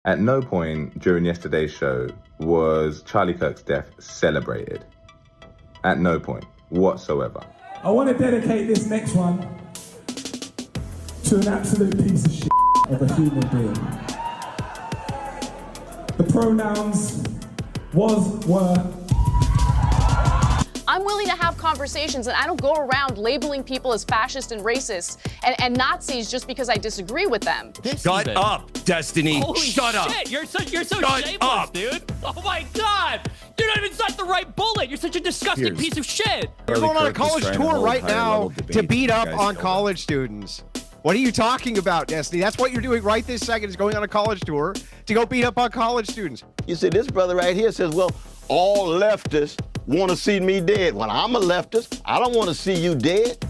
At no point during yesterday's show was Charlie Kirk's death celebrated. At no point whatsoever. I want to dedicate this next one to an absolute piece of shit of a human being. The pronouns was, were. I'm willing to have conversations, and I don't go around labeling people as fascist and racist and Nazis just because I disagree with them. Shut up, Destiny. Holy Shut up. Shit. You're so Shut shameless, up. dude. Oh my God. You're not even such the right bullet. You're such a disgusting piece of shit. You're going on a college tour right now to beat up on college students. What are you talking about, Destiny? That's what you're doing right this second, is going on a college tour to go beat up on college students. You see, this brother right here says, well, all leftists want to see me dead. Well, I'm a leftist. I don't want to see you dead.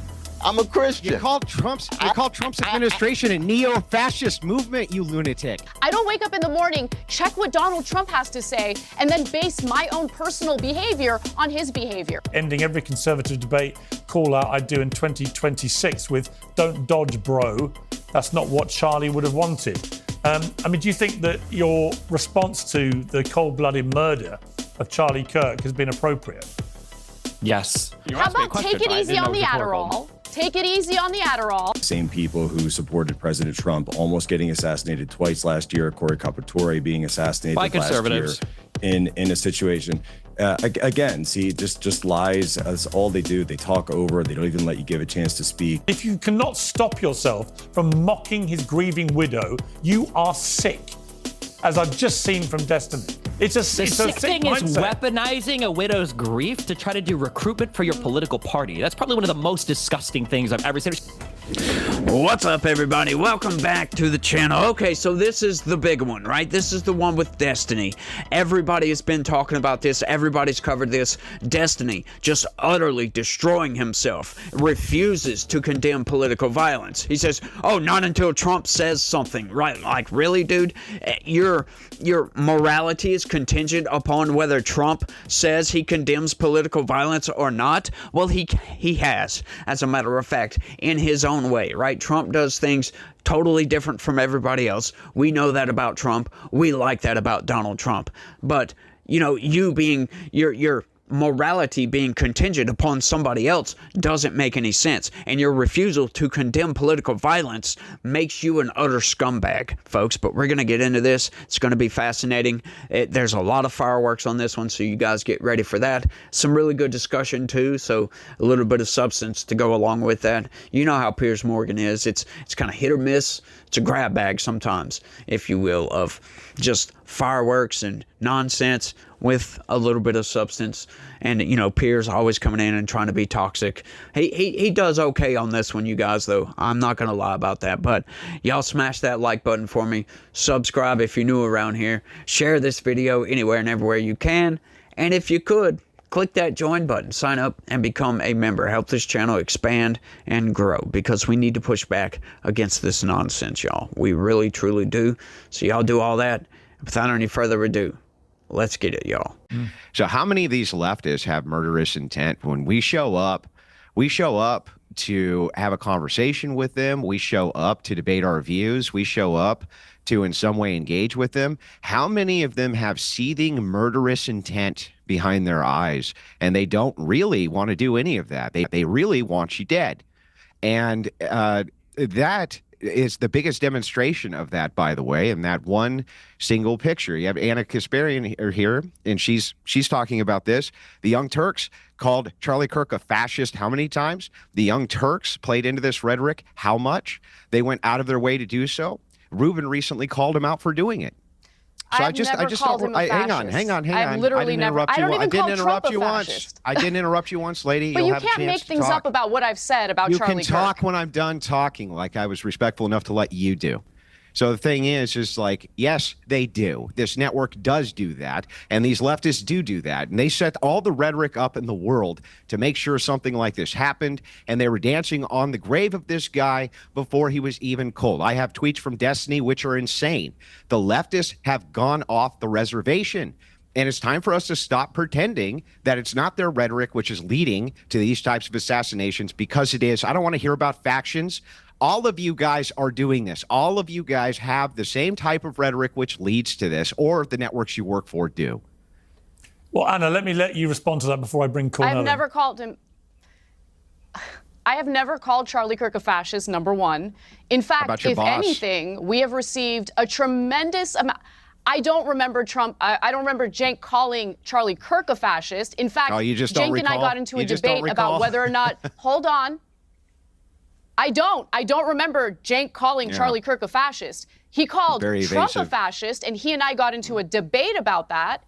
I'm a Christian. You called Trump's administration a neo-fascist movement, you lunatic. I don't wake up in the morning, check what Donald Trump has to say, and then base my own personal behavior on his behavior. Ending every conservative debate call out I do in 2026 with "Don't dodge, bro." That's not what Charlie would have wanted. I mean, do you think that your response to the cold-blooded murder of Charlie Kirk has been appropriate? Yes. How about take it easy on the Adderall? Take it easy on the Adderall. Same people who supported President Trump almost getting assassinated twice last year, Cory Carpentore being assassinated By last conservatives. year in a situation. Again, see, just lies. That's all they do. They talk over. They don't even let you give a chance to speak. If you cannot stop yourself from mocking his grieving widow, you are sick, as I've just seen from Destiny. It's a sick thing is mindset. weaponizing a widow's grief to try to do recruitment for your political party. That's probably one of the most disgusting things I've ever seen. What's up, everybody? Welcome back to the channel. Okay, so this is the big one, right? This is the one with Destiny. Everybody has been talking about this. Everybody's covered this. Destiny just utterly destroying himself, refuses to condemn political violence. He says, oh, not until Trump says something, right? Like, really, dude? Your morality is contingent upon whether Trump says he condemns political violence or not? Well, he has, as a matter of fact, in his own way, right? Trump does things totally different from everybody else. We know that about Trump. We like that about Donald Trump. But, you know, you being your morality being contingent upon somebody else doesn't make any sense. And your refusal to condemn political violence makes you an utter scumbag, folks. But we're going to get into this. It's going to be fascinating. There's a lot of fireworks on this one, so you guys get ready for that. Some really good discussion, too, so a little bit of substance to go along with that. You know how Piers Morgan is. It's kind of hit or miss. It's a grab bag sometimes, if you will, of just fireworks and nonsense with a little bit of substance. And, you know, Piers always coming in and trying to be toxic. He does okay on this one, you guys, though. I'm not going to lie about that. But y'all smash that like button for me. Subscribe if you're new around here. Share this video anywhere and everywhere you can. And if you could, click that join button, sign up, and become a member. Help this channel expand and grow, because we need to push back against this nonsense, y'all. We really, truly do. So y'all do all that. Without any further ado, let's get it, y'all. So how many of these leftists have murderous intent? When we show up to have a conversation with them. We show up to debate our views. We show up to in some way engage with them. How many of them have seething murderous intent behind their eyes, and they don't really want to do any of that? They really want you dead. And that is the biggest demonstration of that, by the way, in that one single picture. You have Anna Kasparian here, and she's talking about this. The Young Turks called Charlie Kirk a fascist how many times? The Young Turks played into this rhetoric how much? They went out of their way to do so. Rubin recently called him out for doing it. So I just called him a fascist. hang on. I've literally never. I don't even call Trump a fascist. I didn't interrupt you once, lady. But you can't make things up about what I've said about Charlie Kirk. You can talk when I'm done talking, like I was respectful enough to let you do. So the thing is like, yes, they do. This network does do that, and these leftists do that. And they set all the rhetoric up in the world to make sure something like this happened, and they were dancing on the grave of this guy before he was even cold. I have tweets from Destiny which are insane. The leftists have gone off the reservation. And it's time for us to stop pretending that it's not their rhetoric which is leading to these types of assassinations, because it is. I don't want to hear about factions. All of you guys are doing this. All of you guys have the same type of rhetoric which leads to this, or the networks you work for do. Well, Anna, let you respond to that before I bring Cornell I've never called him. I have never called Charlie Kirk a fascist, number one. In fact, if anything, we have received a tremendous amount. I don't remember I don't remember Cenk calling Charlie Kirk a fascist. In fact, Cenk and I got into a debate about whether or not, hold on. I don't remember Cenk calling Charlie Kirk a fascist. He called Trump a fascist, and he and I got into a debate about that.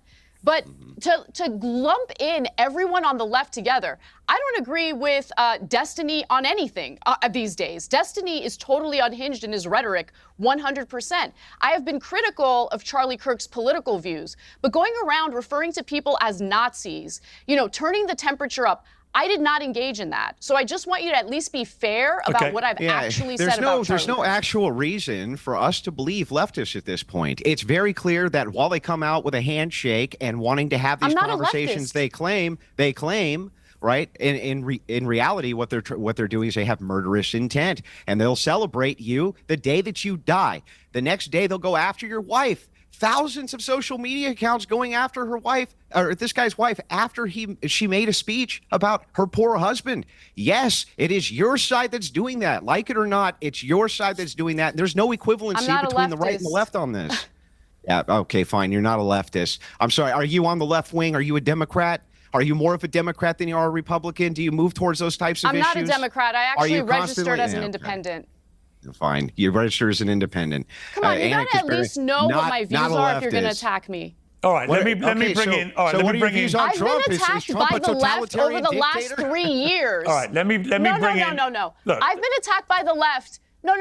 But to lump in everyone on the left together, I don't agree with Destiny on anything these days. Destiny is totally unhinged in his rhetoric, 100%. I have been critical of Charlie Kirk's political views, but going around referring to people as Nazis, turning the temperature up, I did not engage in that. So I just want you to at least be fair about what I've actually said about Charlie. There's no actual reason for us to believe leftists at this point. It's very clear that while they come out with a handshake and wanting to have these conversations, they claim, right? In reality, what they're doing is they have murderous intent, and they'll celebrate you the day that you die. The next day, they'll go after your wife. Thousands of social media accounts going after her wife, or this guy's wife, after she made a speech about her poor husband. Yes, it is your side that's doing that. Like it or not, it's your side that's doing that. There's no equivalency between the right and the left on this. Yeah, okay, fine. You're not a leftist. I'm sorry. Are you on the left wing? Are you a Democrat? Are you more of a Democrat than you are a Republican? Do you move towards those types of issues? I'm not a Democrat. I actually registered as an independent. Fine. You register as an independent. Come on, you gotta at least know what my views are if you're going to attack me. All right, let me bring in. All right, let me bring in. I've been attacked by the left over the last 3 years. All right, let me bring in. No. I've been attacked by the left. No,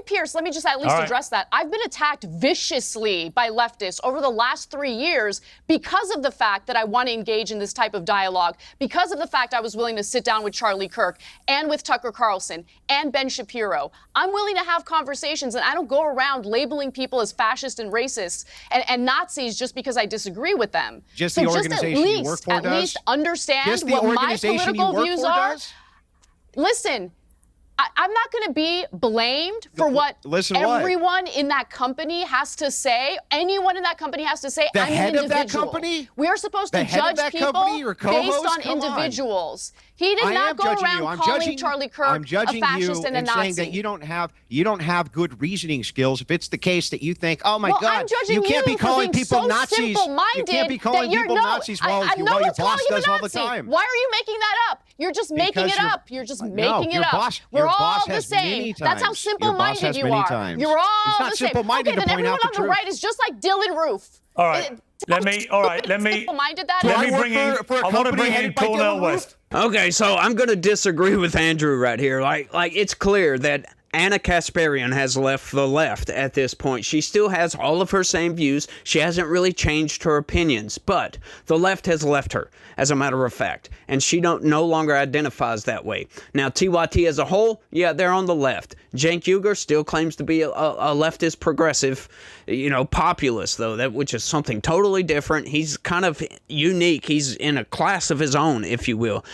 Pierce, let me just at least address that. I've been attacked viciously by leftists over the last 3 years because of the fact that I want to engage in this type of dialogue, because of the fact I was willing to sit down with Charlie Kirk and with Tucker Carlson and Ben Shapiro. I'm willing to have conversations, and I don't go around labeling people as fascist and racist and Nazis just because I disagree with them. Just the organization you work for does? At least understand what my political views are. Listen. I'm not going to be blamed for what everyone in that company has to say. Anyone in that company has to say. I'm an individual. The head of that company? We are supposed to judge people based on individuals. He did not go around calling Charlie Kirk a fascist and a Nazi. Saying that you don't have good reasoning skills. If it's the case that you think, oh my God, you can't be calling people Nazis. You can't be calling people Nazis while your boss does all the time. Why are you making that up? You're just making it up. You're just making it up. We're all the same. That's how simple-minded you are. You're all the same. Okay, then everyone on the right is just like Dylan Roof. All right. Let me bring in. I want to bring in Cornel West. Okay, so I'm going to disagree with Andrew right here. Like it's clear that Anna Kasparian has left the left at this point. She still has all of her same views. She hasn't really changed her opinions, but the left has left her, as a matter of fact, and she no longer identifies that way. Now, TYT as a whole, yeah, they're on the left. Cenk Uygur still claims to be a leftist progressive, populist, though, which is something totally different. He's kind of unique. He's in a class of his own, if you will.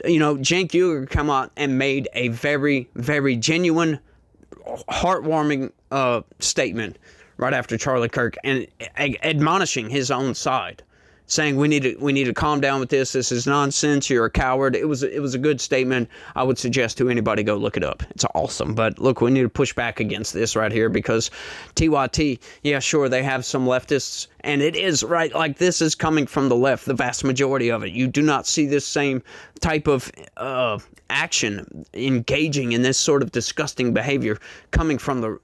Cenk Uygur come out and made a very, very genuine, heartwarming statement right after Charlie Kirk, and admonishing his own side, saying we need to calm down with this. This is nonsense. You're a coward. It was a good statement. I would suggest to anybody go look it up. It's awesome. But look, we need to push back against this right here, because TYT, yeah, sure, they have some leftists, and it is right. Like, this is coming from the left, the vast majority of it. You do not see this same type of action engaging in this sort of disgusting behavior coming from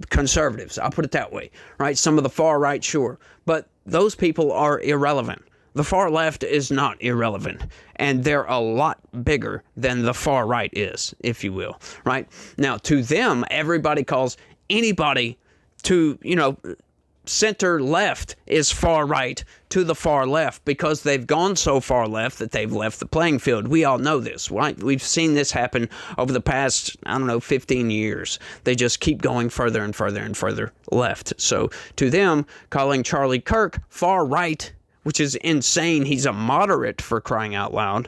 conservatives. I'll put it that way, right? Some of the far right, sure, but those people are irrelevant. The far left is not irrelevant, and they're a lot bigger than the far right is, if you will, right? Now, to them, everybody calls anybody to, center left is far right to the far left, because they've gone so far left that they've left the playing field. We all know this, right? We've seen this happen over the past, 15 years. They just keep going further and further and further left. So to them, calling Charlie Kirk far right, which is insane. He's a moderate, for crying out loud.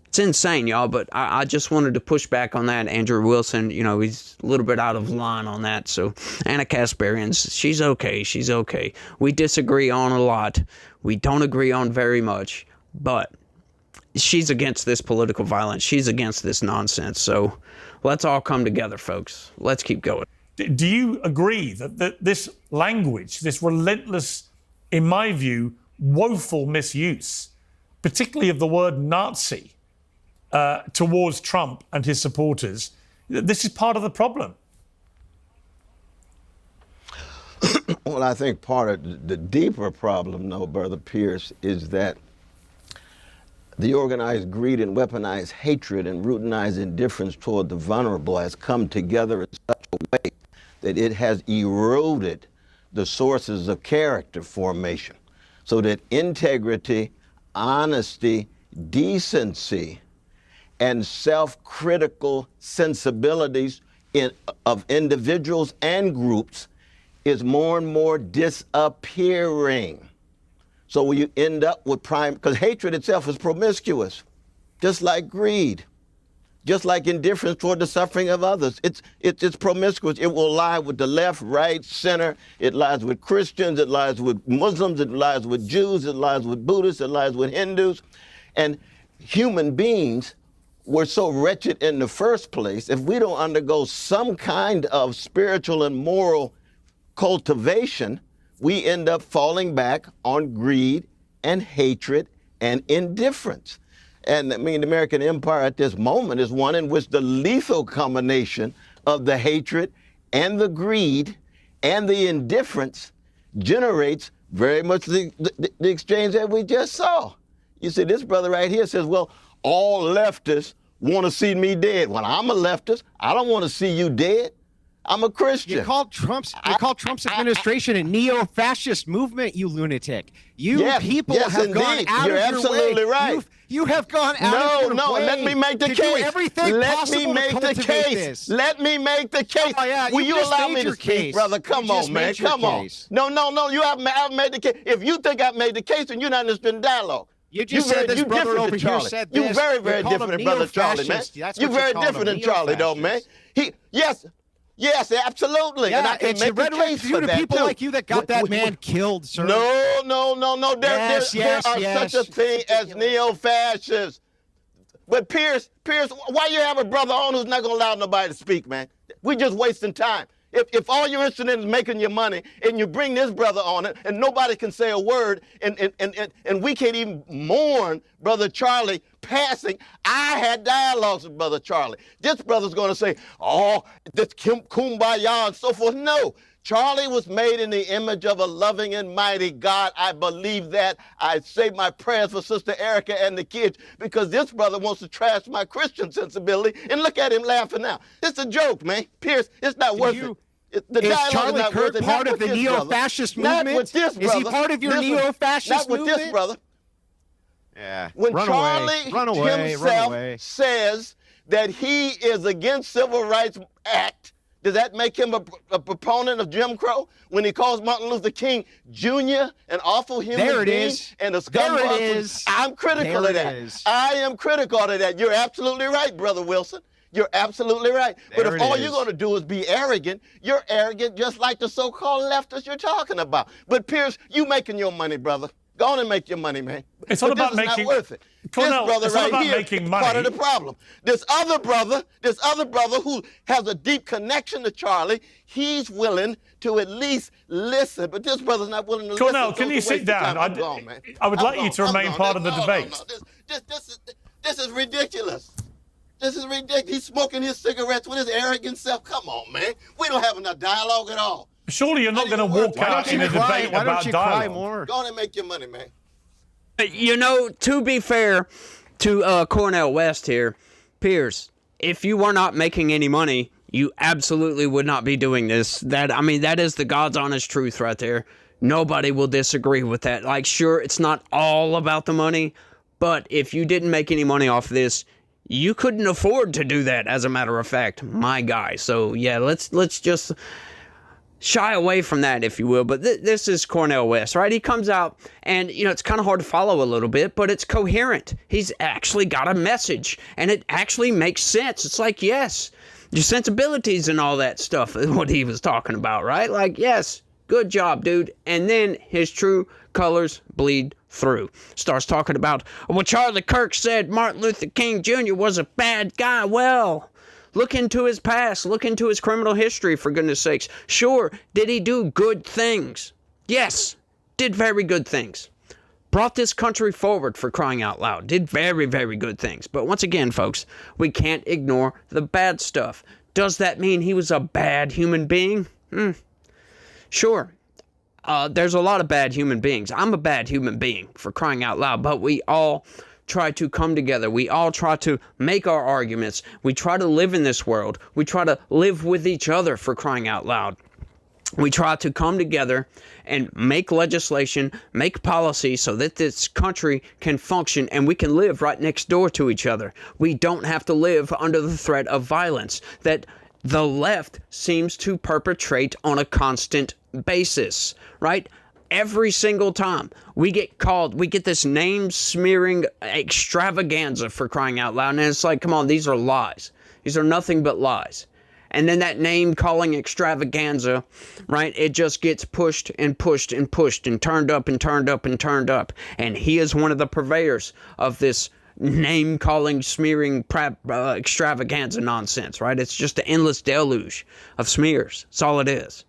It's insane, y'all, but I just wanted to push back on that. Andrew Wilson, you know, he's a little bit out of line on that. So Anna Kasparian, she's okay. She's okay. We disagree on a lot. We don't agree on very much, but she's against this political violence. She's against this nonsense. So let's all come together, folks. Let's keep going. Do you agree that this language, this relentless, in my view, woeful misuse, particularly of the word Nazi, towards Trump and his supporters, this is part of the problem? Well, I think part of the deeper problem, though, Brother Pierce, is that the organized greed and weaponized hatred and routinized indifference toward the vulnerable has come together in such a way that it has eroded the sources of character formation, so that integrity, honesty, decency, and self-critical sensibilities of individuals and groups is more and more disappearing. So you end up with because hatred itself is promiscuous, just like greed, just like indifference toward the suffering of others. It's promiscuous. It will lie with the left, right, center. It lies with Christians. It lies with Muslims. It lies with Jews. It lies with Buddhists. It lies with Hindus. And human beings were so wretched in the first place. If we don't undergo some kind of spiritual and moral cultivation, we end up falling back on greed and hatred and indifference. And I mean, the American empire at this moment is one in which the lethal combination of the hatred and the greed and the indifference generates very much the exchange that we just saw. You see, this brother right here says, well, all leftists want to see me dead. Well, I'm a leftist. I don't want to see you dead. I'm a Christian. You called Trump's administration a neo-fascist movement, you lunatic. You people have gone out You're of your absolutely way. right. You have gone out of your way. Let me make the to case. do everything Let me possible make to the cultivate case. this. Let me make the case. Oh, yeah, Will you you just allow made me to your speak, case. brother? Come You on, just man. made your Come on. case. No. You haven't made the case. If you think I've made the case, then you're not interested in dialogue. You just said this brother over here said this. You very, very different than Brother Charlie, man. You very different than Charlie, though, man. Yes, absolutely. Yeah, and I can it's make your the case rhetoric for that, people too. like you that got that man killed, sir. No. There are such a thing as neo-fascists. But Piers, why you have a brother on who's not going to allow nobody to speak, man? We're just wasting time. If all you're interested in is making your money, and you bring this brother on it, and nobody can say a word, and we can't even mourn Brother Charlie passing. I had dialogues with Brother Charlie. This brother's going to say, oh, this kumbaya and so forth. No. Charlie was made in the image of a loving and mighty God. I believe that. I say my prayers for Sister Erica and the kids because this brother wants to trash my Christian sensibility. And look at him laughing now. It's a joke, man. Pierce, it's not worth it. The is dialogue Charlie is not Kirk worth it. part of the neo-fascist movement? Not with this brother. Is he part of your neo-fascist movement? Not with this brother. Yeah. When Charlie himself says that he is against Civil Rights Act, does that make him a proponent of Jim Crow? When he calls Martin Luther King Jr. an awful human being and a scumbag? I'm critical of that. I am critical of that. You're absolutely right, Brother Wilson. You're absolutely right. But if all you're going to do is be arrogant, you're arrogant just like the so-called leftists you're talking about. But Piers, you making your money, brother. Go on and make your money, man. It's all about making. Not worth it. Cornell, this brother it's all right about here making is money. part of the problem. This other brother who has a deep connection to Charlie, he's willing to at least listen. But this brother's not willing to listen. Cornell, can you sit down? I would like you to remain part of the debate. This is ridiculous. This is ridiculous. He's smoking his cigarettes with his arrogant self. Come on, man. We don't have enough dialogue at all. Surely you're not going to walk out in a debate about dialogue. Go on and make your money, man. You know, to be fair to Cornell West here, Piers, if you were not making any money, you absolutely would not be doing this. That is the God's honest truth right there. Nobody will disagree with that. Like, sure, it's not all about the money, but if you didn't make any money off this, you couldn't afford to do that, as a matter of fact, my guy. So, yeah, let's just... shy away from that, if you will. But this is Cornel West, right? He comes out and, it's kind of hard to follow a little bit, but it's coherent. He's actually got a message and it actually makes sense. It's like, yes, your sensibilities and all that stuff is what he was talking about, right? Like, yes, good job, dude. And then his true colors bleed through. Starts talking about, well, Charlie Kirk said Martin Luther King Jr. was a bad guy. Well, look into his past. Look into his criminal history, for goodness sakes. Sure, did he do good things? Yes, did very good things. Brought this country forward, for crying out loud. Did very, very good things. But once again, folks, we can't ignore the bad stuff. Does that mean he was a bad human being? Sure. There's a lot of bad human beings. I'm a bad human being, for crying out loud. But we all try to come together. We all try to make our arguments. We try to live in this world. We try to live with each other, for crying out loud. We try to come together and make legislation, make policy so that this country can function and we can live right next door to each other. We don't have to live under the threat of violence that the left seems to perpetrate on a constant basis, right? Every single time we get this name smearing extravaganza, for crying out loud. And it's like, come on, these are lies. These are nothing but lies. And then that name calling extravaganza, right? It just gets pushed and pushed and pushed and turned up and turned up and turned up. And he is one of the purveyors of this name calling, smearing, extravaganza nonsense, right? It's just an endless deluge of smears. That's all it is.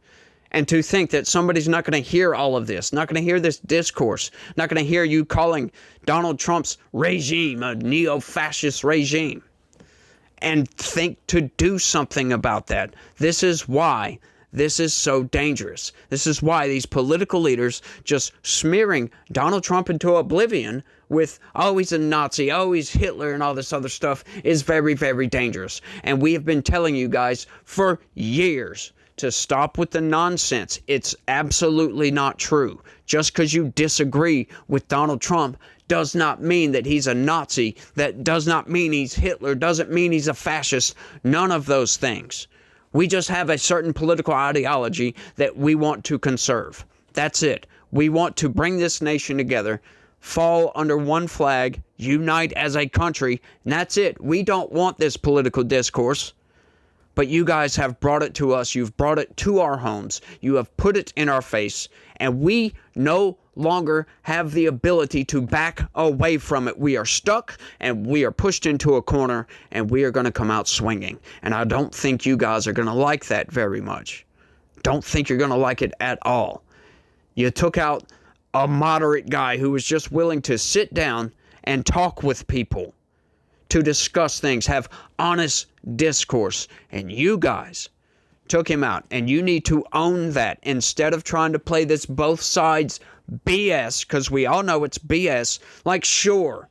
And to think that somebody's not going to hear all of this, not going to hear this discourse, not going to hear you calling Donald Trump's regime a neo-fascist regime, and think to do something about that. This is why this is so dangerous. This is why these political leaders just smearing Donald Trump into oblivion with, oh, he's a Nazi, oh, he's Hitler, and all this other stuff is very, very dangerous. And we have been telling you guys for years to stop with the nonsense. It's absolutely not true. Just because you disagree with Donald Trump does not mean that he's a Nazi. That does not mean he's Hitler. Doesn't mean he's a fascist. None of those things. We just have a certain political ideology that we want to conserve. That's it. We want to bring this nation together, fall under one flag, unite as a country, and that's it. We don't want this political discourse. But you guys have brought it to us. You've brought it to our homes. You have put it in our face. And we no longer have the ability to back away from it. We are stuck and we are pushed into a corner and we are going to come out swinging. And I don't think you guys are going to like that very much. Don't think you're going to like it at all. You took out a moderate guy who was just willing to sit down and talk with people, to discuss things, have honest discourse, and you guys took him out, and you need to own that instead of trying to play this both sides BS, because we all know it's BS. Like, sure,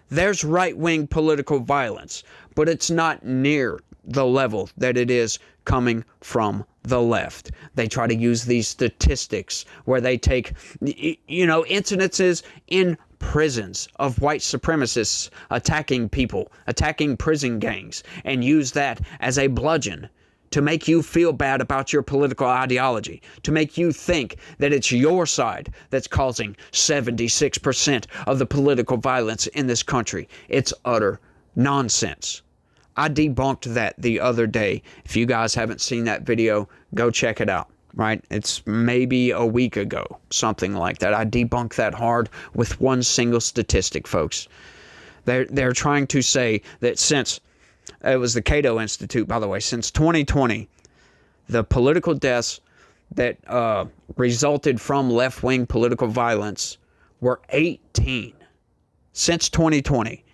there's right-wing political violence, but it's not near the level that it is coming from the left. They try to use these statistics where they take, incidences in prisons of white supremacists attacking people, attacking prison gangs, and use that as a bludgeon to make you feel bad about your political ideology, to make you think that it's your side that's causing 76% of the political violence in this country. It's utter nonsense. I debunked that the other day. If you guys haven't seen that video, go check it out. Right? It's maybe a week ago, something like that. I debunked that hard with one single statistic, folks. They're trying to say that since, it was the Cato Institute, by the way, since 2020, the political deaths that resulted from left-wing political violence were 18 since 2020.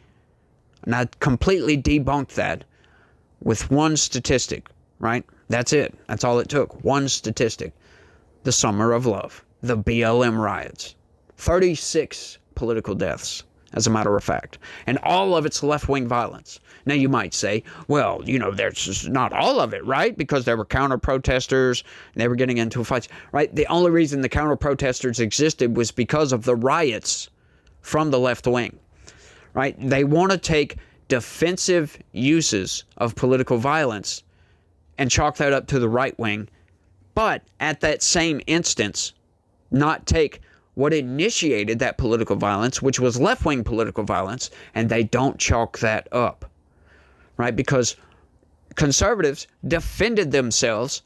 And I completely debunked that with one statistic, right? That's it. That's all it took. One statistic. The Summer of Love. The BLM riots. 36 political deaths, as a matter of fact. And all of it's left-wing violence. Now you might say, well, there's just not all of it, right? Because there were counter-protesters, and they were getting into fights, right? The only reason the counter-protesters existed was because of the riots from the left wing, right? They want to take defensive uses of political violence and chalk that up to the right wing, but at that same instance, not take what initiated that political violence, which was left-wing political violence, and they don't chalk that up, right? Because conservatives defended themselves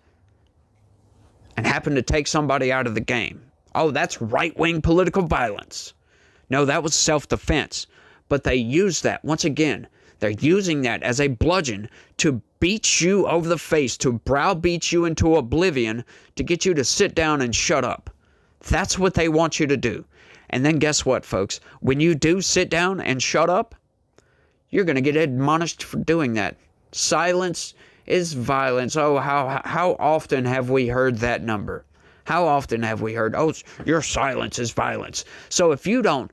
and happened to take somebody out of the game. Oh, that's right-wing political violence. No, that was self-defense. But they used that, once again, they're using that as a bludgeon to beat you over the face, to browbeat you into oblivion, to get you to sit down and shut up. That's what they want you to do. And then guess what, folks? When you do sit down and shut up, you're going to get admonished for doing that. Silence is violence. Oh, how often have we heard that number? How often have we heard, oh, your silence is violence. So if you don't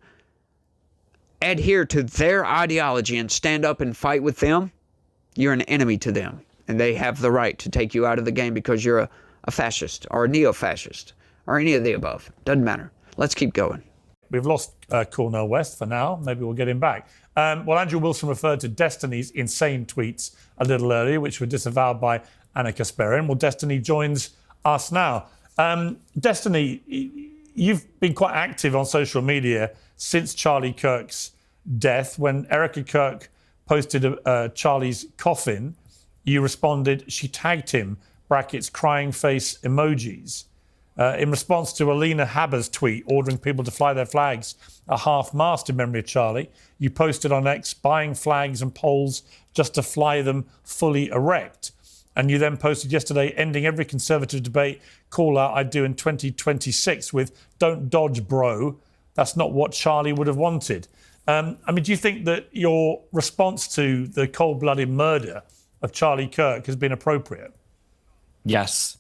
adhere to their ideology and stand up and fight with them, you're an enemy to them. And they have the right to take you out of the game because you're a fascist or a neo-fascist or any of the above. Doesn't matter. Let's keep going. We've lost Cornel West for now. Maybe we'll get him back. Well, Andrew Wilson referred to Destiny's insane tweets a little earlier, which were disavowed by Anna Kasparian. Well, Destiny joins us now. Destiny, you've been quite active on social media since Charlie Kirk's death. When Erica Kirk posted Charlie's coffin, you responded, she tagged him, brackets, crying face emojis. In response to Alina Haber's tweet ordering people to fly their flags at half-mast in memory of Charlie, you posted on X buying flags and poles just to fly them fully erect. And you then posted yesterday, ending every conservative debate call out I do in 2026 with "Don't dodge, bro. That's not what Charlie would have wanted." I mean, do you think that your response to the cold-blooded murder of Charlie Kirk has been appropriate? Yes.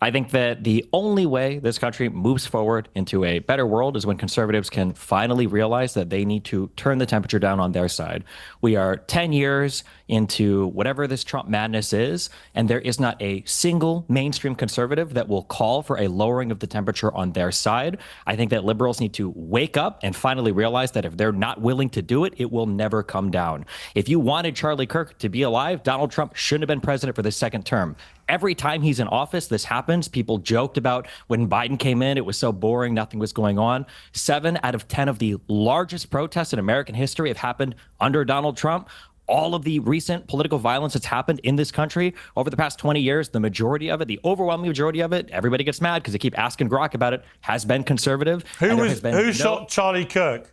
I think that the only way this country moves forward into a better world is when conservatives can finally realize that they need to turn the temperature down on their side. We are 10 years into whatever this Trump madness is, and there is not a single mainstream conservative that will call for a lowering of the temperature on their side. I think that liberals need to wake up and finally realize that if they're not willing to do it, it will never come down. If you wanted Charlie Kirk to be alive, Donald Trump shouldn't have been president for the second term. Every time he's in office, this happens. People joked about when Biden came in, it was so boring, nothing was going on. 7 out of 10 of the largest protests in American history have happened under Donald Trump. All of the recent political violence that's happened in this country over the past 20 years, the majority of it, the overwhelming majority of it, everybody gets mad because they keep asking Grok about it, has been conservative. Who shot Charlie Kirk?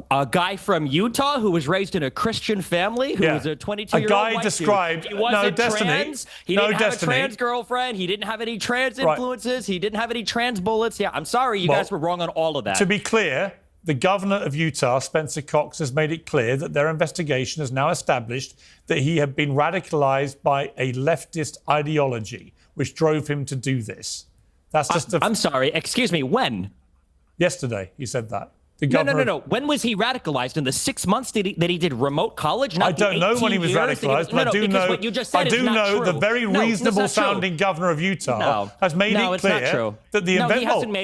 A guy from Utah who was raised in a Christian family, who was a 22-year-old white dude. described. He wasn't trans. He didn't have a trans girlfriend. He didn't have any trans influences. He didn't have any trans bullets. Yeah, I'm sorry. You guys were wrong on all of that. To be clear, the governor of Utah, Spencer Cox, has made it clear that their investigation has now established that he had been radicalized by a leftist ideology, which drove him to do this. That's just I'm sorry. Excuse me. When? Yesterday, he said that. No. When was he radicalized? In the 6 months that he did remote college? I don't know when he was radicalized, but I do know. What you just said I do know the very reasonable-sounding governor of Utah has made it clear that the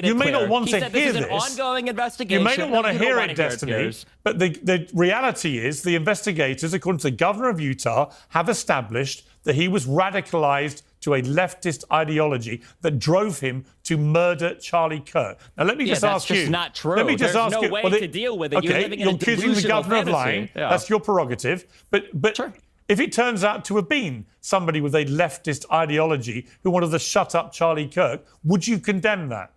you may not want to hear this. An ongoing investigation. You may not want to hear it, Destiny. But the reality is, the investigators, according to the governor of Utah, have established that he was radicalized to a leftist ideology that drove him to murder Charlie Kirk. Now, let me just ask you. That's just not true. Let me just ask you. There's no way to deal with it. Okay, you're living in a accusing the governor of lying. Yeah. That's your prerogative. But sure. If it turns out to have been somebody with a leftist ideology who wanted to shut up Charlie Kirk, would you condemn that?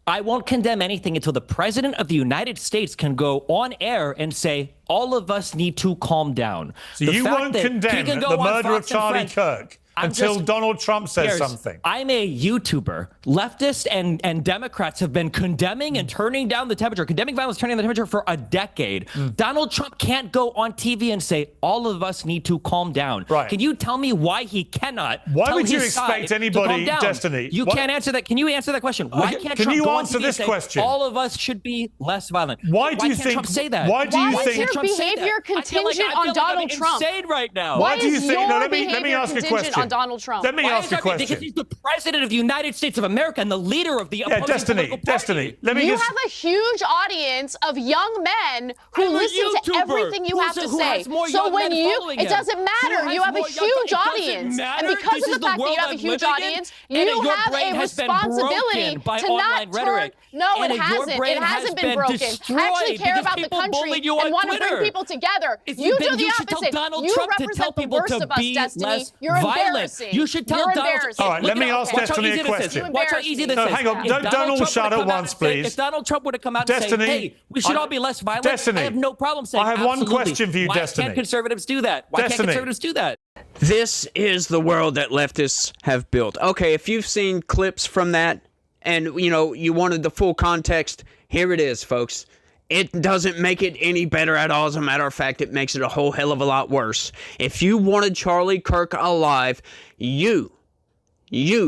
I won't condemn anything until the president of the United States can go on air and say, all of us need to calm down. So you won't condemn the murder of Charlie Kirk until Donald Trump says something. I'm a YouTuber. Leftists and Democrats have been condemning and turning down the temperature, condemning violence, turning down the temperature for a decade. Donald Trump can't go on TV and say, all of us need to calm down. Right. Can you tell me why he cannot? Why would you expect anybody, Destiny? You can't answer that. Can you answer that question? Why can't Trump go on TV and say, all of us should be less violent? Why do you think Trump say that? Why do you think Trump behavior contingent on Donald Trump? Insane right now. Why do you think? No, let me ask a question. on Donald Trump. Let me ask you a question. Because he's the president of the United States of America and the leader of the opposing Destiny. Let me you have a huge audience of young men who listen to everything you have to say. So when it doesn't matter. You have a huge audience. And because of the fact that you have a huge audience, you have a responsibility to not turn. No, it hasn't. It hasn't been broken. I actually care about the country and want to bring people together. You do the opposite. You represent the worst of us, Destiny. You're embarrassing. You should tell Donald. All right, let me ask Destiny a question. Watch how easy this is. No, hang on. Don't all shut at once, please. If Donald Trump would have come out and say, hey, we should all be less violent, I have no problem saying I have one question for you, Destiny. Why can't conservatives do that? Why can't conservatives do that? This is the world that leftists have built. Okay, if you've seen clips from that and, you wanted the full context, here it is, folks. It doesn't make it any better at all. As a matter of fact, it makes it a whole hell of a lot worse. If you wanted Charlie Kirk alive, you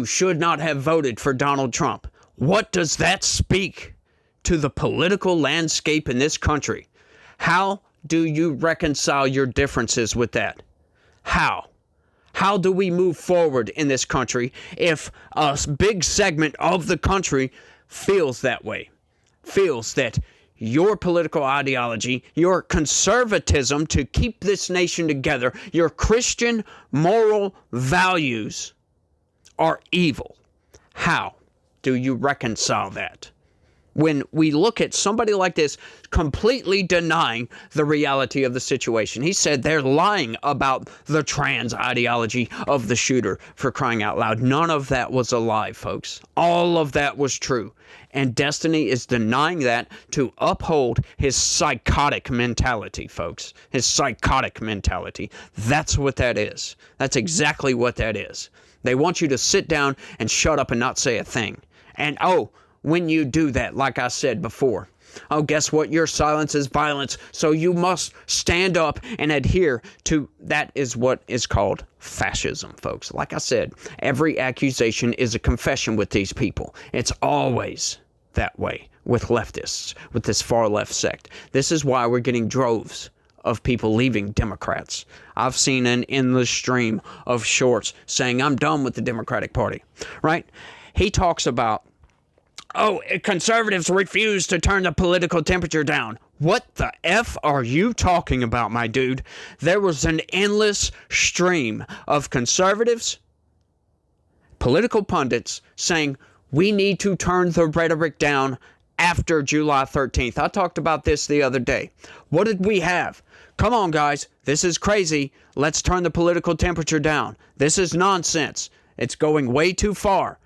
should not have voted for Donald Trump. What does that speak to the political landscape in this country? How do you reconcile your differences with that? How? How do we move forward in this country if a big segment of the country feels that way? Feels that your political ideology, your conservatism to keep this nation together, your Christian moral values are evil. How do you reconcile that? When we look at somebody like this completely denying the reality of the situation. He said they're lying about the trans ideology of the shooter, for crying out loud. None of that was a lie, folks. All of that was true. And Destiny is denying that to uphold his psychotic mentality, folks. His psychotic mentality. That's what that is. That's exactly what that is. They want you to sit down and shut up and not say a thing. And when you do that, like I said before, guess what? Your silence is violence. So you must stand up and adhere to that is what is called fascism, folks. Like I said, every accusation is a confession with these people. It's always that way with leftists, with this far left sect. This is why we're getting droves of people leaving Democrats. I've seen an endless stream of shorts saying, I'm done with the Democratic Party, right? He talks about, conservatives refuse to turn the political temperature down. What the F are you talking about, my dude? There was an endless stream of conservatives, political pundits, saying we need to turn the rhetoric down after July 13th. I talked about this the other day. What did we have? Come on, guys. This is crazy. Let's turn the political temperature down. This is nonsense. It's going way too far.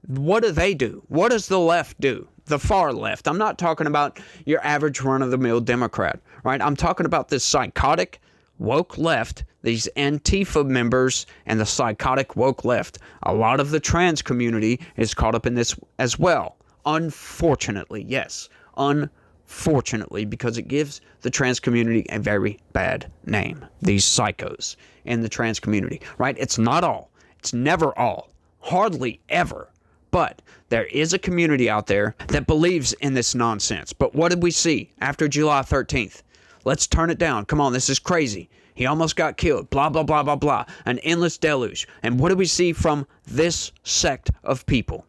What do they do? What does the left do? The far left. I'm not talking about your average run-of-the-mill Democrat, right? I'm talking about this psychotic, woke left, these Antifa members and the psychotic woke left. A lot of the trans community is caught up in this as well. Unfortunately, yes. Unfortunately, because it gives the trans community a very bad name. These psychos in the trans community, right? It's not all. It's never all. Hardly ever. But there is a community out there that believes in this nonsense. But what did we see after July 13th? Let's turn it down. Come on, this is crazy. He almost got killed. Blah, blah, blah, blah, blah. An endless deluge. And what did we see from this sect of people?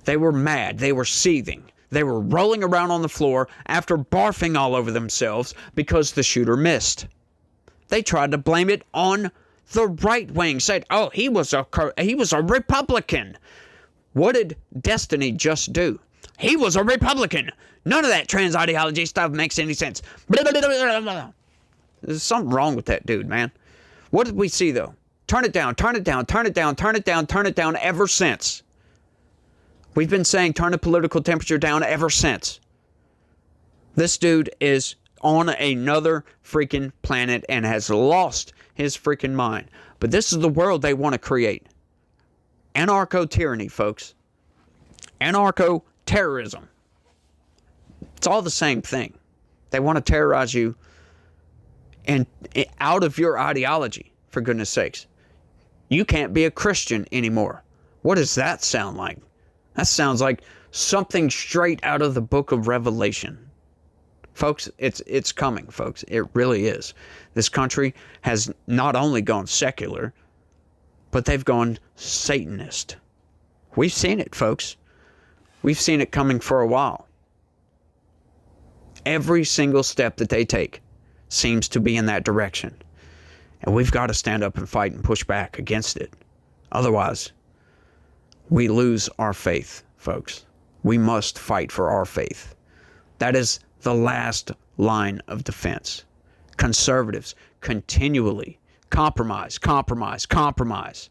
They were mad. They were seething. They were rolling around on the floor after barfing all over themselves because the shooter missed. They tried to blame it on the right wing. Said, he was a Republican. What did Destiny just do? He was a Republican. None of that trans ideology stuff makes any sense. Blah, blah, blah, blah, blah. There's something wrong with that dude, man. What did we see, though? Turn it down, turn it down, turn it down, turn it down, turn it down ever since. We've been saying turn the political temperature down ever since. This dude is on another freaking planet and has lost his freaking mind. But this is the world they want to create. Anarcho-tyranny, folks. Anarcho-terrorism. It's all the same thing. They want to terrorize you and out of your ideology, for goodness sakes. You can't be a Christian anymore. What does that sound like? That sounds like something straight out of the book of Revelation. Folks, it's coming, folks. It really is. This country has not only gone secular, but they've gone Satanist. We've seen it, folks. We've seen it coming for a while. Every single step that they take seems to be in that direction. And we've got to stand up and fight and push back against it. Otherwise, we lose our faith, folks. We must fight for our faith. That is the last line of defense. Conservatives continually compromise, compromise, compromise,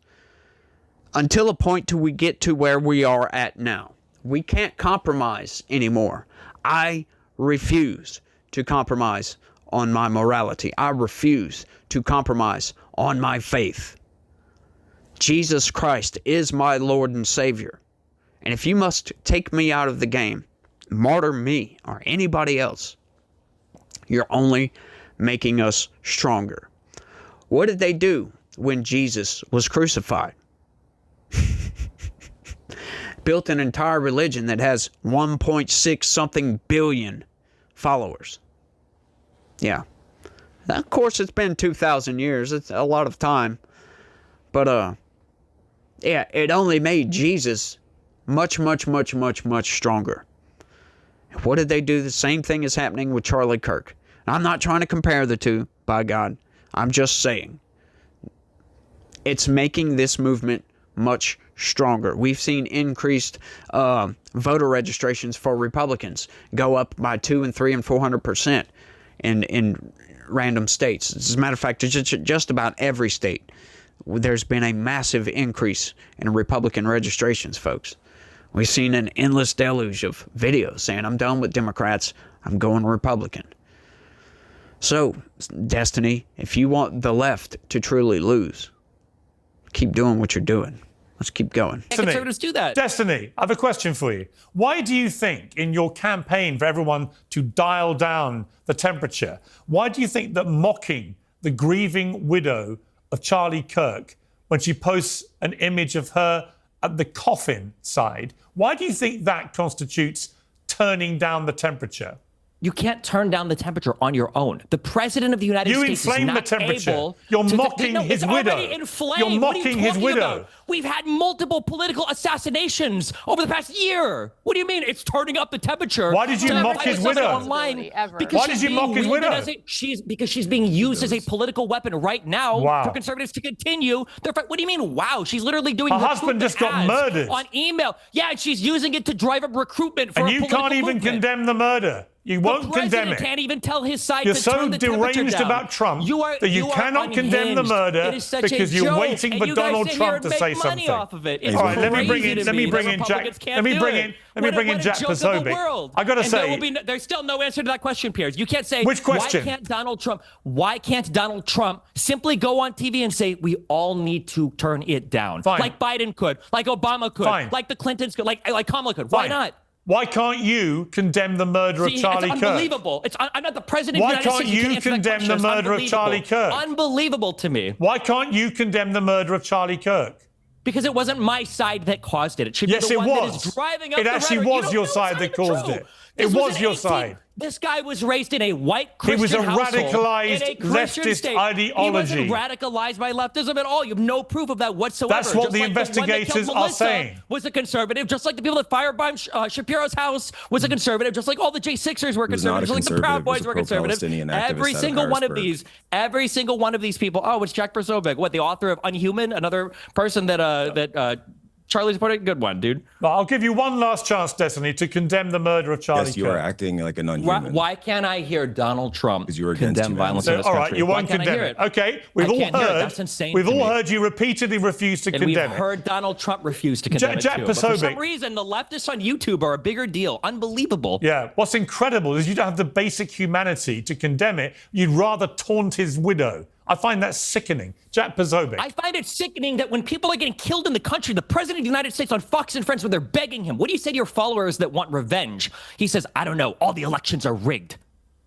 until a point till we get to where we are at now. We can't compromise anymore. I refuse to compromise on my morality. I refuse to compromise on my faith. Jesus Christ is my Lord and Savior. And if you must take me out of the game, martyr me or anybody else, you're only making us stronger. What did they do when Jesus was crucified? Built an entire religion that has 1.6 something billion followers. Yeah. Of course, it's been 2,000 years. It's a lot of time. But, yeah, it only made Jesus much, much, much, much, much stronger. What did they do? The same thing is happening with Charlie Kirk. I'm not trying to compare the two, by God. I'm just saying. It's making this movement much stronger. We've seen increased voter registrations for Republicans go up by 200 and 300 and 400% in random states. As a matter of fact, just about every state, there's been a massive increase in Republican registrations, folks. We've seen an endless deluge of videos saying, I'm done with Democrats, I'm going Republican. So, Destiny, if you want the left to truly lose, keep doing what you're doing. Let's keep going. Conservatives do that. Destiny, I have a question for you. Why do you think in your campaign for everyone to dial down the temperature, why do you think that mocking the grieving widow of Charlie Kirk when she posts an image of her at the coffin side, why do you think that constitutes turning down the temperature? You can't turn down the temperature on your own. The president of the United States is not the temperature. able. You're mocking his widow. You're mocking his widow. About? We've had multiple political assassinations over the past year. What do you mean it's turning up the temperature? Why did you mock his widow? Online Because why did you mock his widow? Because she's being used as a political weapon right now for conservatives to continue their fight. What do you mean? Wow, she's literally doing. Her husband just got murdered on email. Yeah, and she's using it to drive up recruitment for a political movement. And you can't even condemn the murder. You won't condemn it. Can't even tell his side. You're to so turn the deranged down. about Trump that you cannot condemn the murder because you're waiting for Donald Trump to say something. Off of it. All right, let me bring in Jack. Let me bring in Jack Posobiec. I gotta say, there's still no answer to that question, Piers. You can't say which question. Why can't Donald Trump simply go on TV and say we all need to turn it down, like Biden could, like Obama could, like the Clintons could, like Kamala could? Why not? Why can't you condemn the murder of Charlie Kirk? It's unbelievable. I'm not the president of the United States. Why can't you condemn the murder of Charlie Kirk? Unbelievable to me. Why can't you condemn the murder of Charlie Kirk? Because it wasn't my side that caused it. It should be the one that is driving up the rhetoric. It actually was your side that caused it. It was your side. This guy was raised in a white Christian household. He was a radicalized leftist ideology. He wasn't radicalized by leftism at all. You have no proof of that whatsoever. That's what the investigators are saying. Was a conservative, just like the people that firebombed Shapiro's house was a conservative, just like all the J6ers were conservatives, just like the Proud Boys were conservatives. Every single one of these people. Oh, it's Jack Posobiec. What, the author of Unhuman? Another person that Charlie's put a good one, dude. Well, I'll give you one last chance, Destiny, to condemn the murder of Charlie Kirk. Yes, you are acting like an unhuman. Why can't I hear Donald Trump condemn violence in this country? All right, you won't condemn it. Okay, we've all heard. That's insane. We've all heard you repeatedly refuse to condemn it. And we've heard Donald Trump refuse to condemn it, too. But for some reason, the leftists on YouTube are a bigger deal. Unbelievable. Yeah, what's incredible is you don't have the basic humanity to condemn it. You'd rather taunt his widow. I find that sickening. Jack Posobiec. I find it sickening that when people are getting killed in the country, the president of the United States on Fox and Friends, when they're begging him, what do you say to your followers that want revenge? He says, I don't know, all the elections are rigged.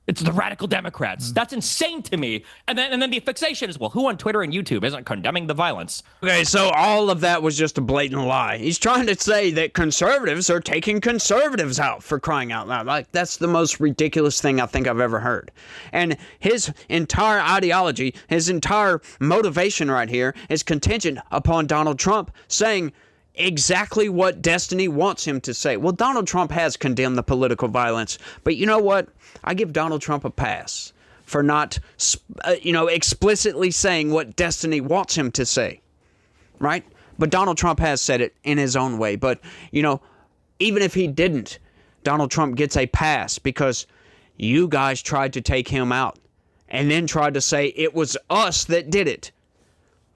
It's the radical Democrats. That's insane to me. And then the fixation is, well, who on Twitter and YouTube isn't condemning the violence? Okay, so all of that was just a blatant lie. He's trying to say that conservatives are taking conservatives out, for crying out loud. Like, that's the most ridiculous thing I think I've ever heard. And his entire ideology, his entire motivation right here is contingent upon Donald Trump saying exactly what Destiny wants him to say. Well, Donald Trump has condemned the political violence, but you know what? I give Donald Trump a pass for not, explicitly saying what Destiny wants him to say, right? But Donald Trump has said it in his own way. But, even if he didn't, Donald Trump gets a pass because you guys tried to take him out and then tried to say it was us that did it.